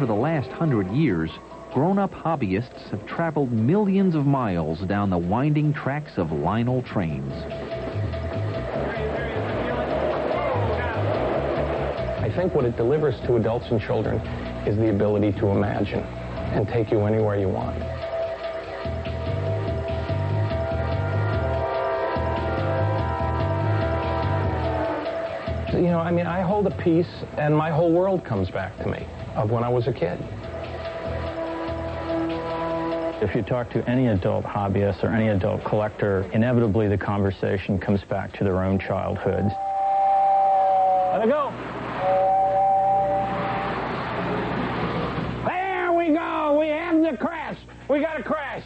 over the last 100 years, grown-up hobbyists have traveled millions of miles down the winding tracks of Lionel Trains. I think what it delivers to adults and children is the ability to imagine and take you anywhere you want. You know, I mean, I hold a piece and my whole world comes back to me of when I was a kid. If you talk to any adult hobbyist or any adult collector, inevitably the conversation comes back to their own childhoods. Let it go. There we go. We have the crash. We got a crash.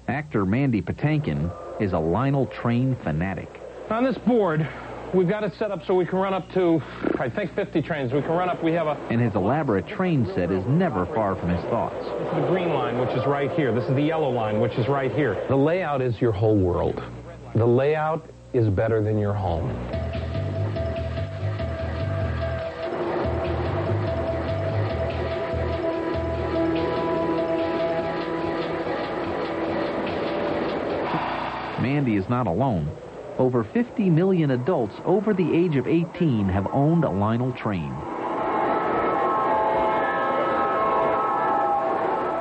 Actor Mandy Patinkin is a Lionel Train fanatic. On this board, we've got it set up so we can run up to, I think, 50 trains. We can run up, we have a... And his elaborate train set is never far from his thoughts. This is the green line, which is right here. This is the yellow line, which is right here. The layout is your whole world. The layout is better than your home. Mandy is not alone. Over 50 million adults over the age of 18 have owned a Lionel Train.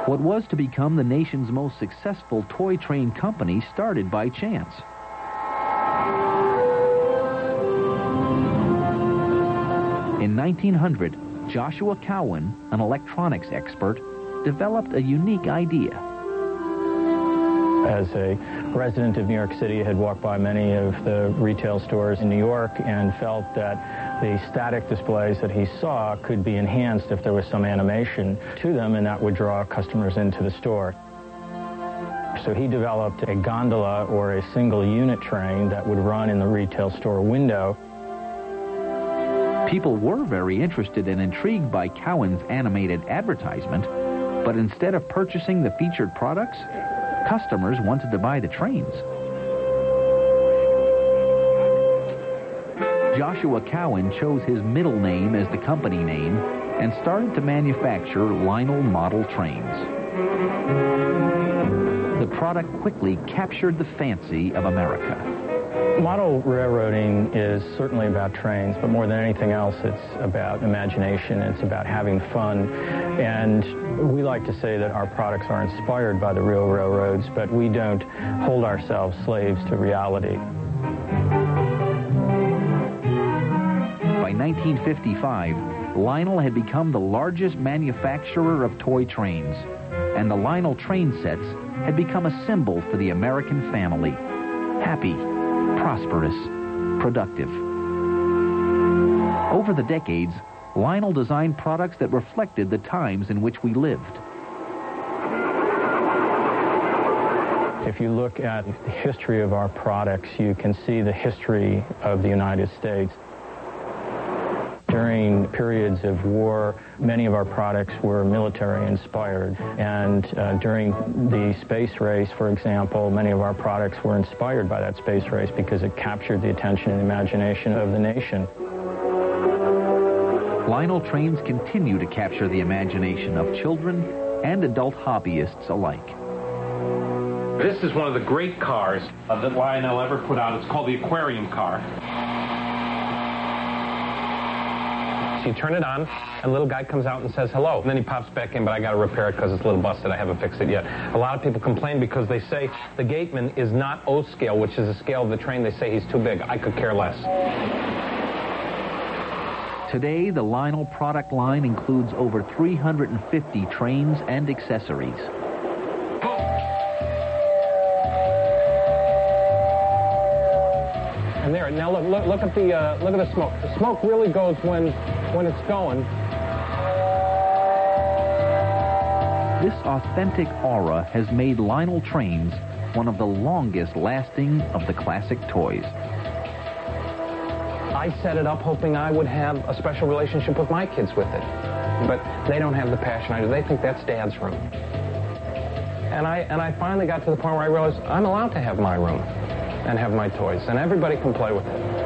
What was to become the nation's most successful toy train company started by chance. In 1900, Joshua Cowan, an electronics expert, developed a unique idea. As a resident of New York City, I had walked by many of the retail stores in New York and felt that the static displays that he saw could be enhanced if there was some animation to them, and that would draw customers into the store. So he developed a gondola or a single unit train that would run in the retail store window. People were very interested and intrigued by Cowan's animated advertisement, but instead of purchasing the featured products, customers wanted to buy the trains. Joshua Cowan chose his middle name as the company name and started to manufacture Lionel model trains. The product quickly captured the fancy of America. Model railroading is certainly about trains, but more than anything else, it's about imagination, it's about having fun. And we like to say that our products are inspired by the real railroads, but we don't hold ourselves slaves to reality. By 1955, Lionel had become the largest manufacturer of toy trains, and the Lionel train sets had become a symbol for the American family. Happy, prosperous, productive. Over the decades, Lionel designed products that reflected the times in which we lived. If you look at the history of our products, you can see the history of the United States. During periods of war, many of our products were military-inspired. And during the space race, for example, many of our products were inspired by that space race because it captured the attention and imagination of the nation. Lionel trains continue to capture the imagination of children and adult hobbyists alike. This is one of the great cars that Lionel ever put out. It's called the aquarium car. So you turn it on, and a little guy comes out and says hello. And then he pops back in, but I got to repair it because it's a little busted. I haven't fixed it yet. A lot of people complain because they say the gateman is not O scale, which is a scale of the train. They say he's too big. I could care less. Today, the Lionel product line includes over 350 trains and accessories. And there, now look at the smoke. The smoke really goes when it's going. This authentic aura has made Lionel Trains one of the longest lasting of the classic toys. I set it up hoping I would have a special relationship with my kids with it. But they don't have the passion I do. They think that's Dad's room. And I finally got to the point where I realized I'm allowed to have my room and have my toys, and everybody can play with it.